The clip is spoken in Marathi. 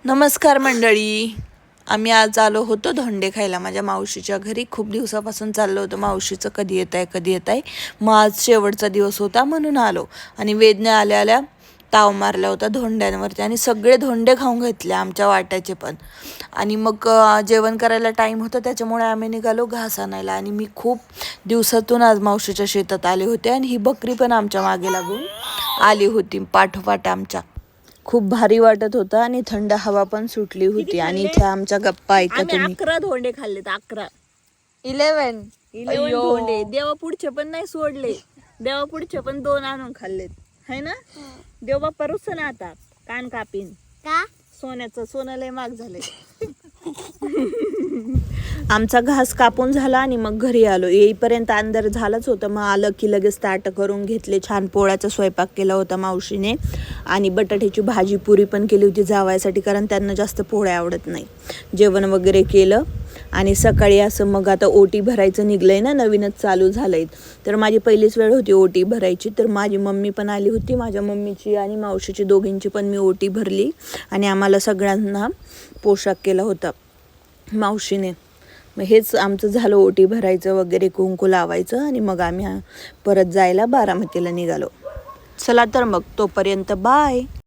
नमस्कार मंडळी. आम्ही आज आलो होतो धोंडे खायला माझ्या मावशीच्या घरी. खूप दिवसापासून चाललो होतं मावशीचं कधी येत आहे. मग आज शेवटचा दिवस होता म्हणून आलो. आणि वेदने आल्या आल्या ताव मारला होता धोंड्यांवरती आणि सगळे धोंडे खाऊन घेतले आमच्या वाट्याचे पण. आणि मग जेवण करायला टाईम होता त्याच्यामुळे आम्ही निघालो घास आणायला. आणि मी खूप दिवसातून आज मावशीच्या शेतात आले होते आणि ही बकरी पण आमच्या मागे लागून आली होती पाठोपाठ आमच्या. खूप भारी वाटत होतं आणि थंड हवा पण सुटली होती. आणि इथे आमच्या गप्पा ऐका तुम्ही. 11 धोंडे खाल्लेत. 11 धोंडे. देवापुढचे पण नाही सोडले. देवापुढचे पण 2 आणून खाल्लेत है ना. देव बाप्पा रुसना ना आता कान कापीन का सोनं लय महाग झालंय. आमचा घास कापून झाला आणि मग घरी आलो. येईपर्यंत अंधार झालाच होतं. मग आलं की लगेच ताटं करून घेतले. छान पोळ्याचा स्वयंपाक केला होता मावशीने. आणि बटाट्याची भाजी पुरी पण केली होती जावायसाठी, कारण त्यांना जास्त पोळ्या आवडत नाही. जेवण वगैरे केलं आणि सकाळी असं मग आता ओटी भरायचं निघलंय ना, नवीनच चालू झालंय. तर माझी पहिलीच वेळ होती ओटी भरायची. तर माझी मम्मी पण आली होती. माझ्या मम्मीची आणि मावशीची दोघींची पण मी ओटी भरली. आणि आम्हाला सगळ्यांना पोशाख केला होता मावशीने. मग हेच आमचं झालं, ओटी भरायचं वगैरे, कुंकू लावायचं आणि मग आम्ही परत जायला बारामतीला निघालो. चला तर मग तोपर्यंत बाय.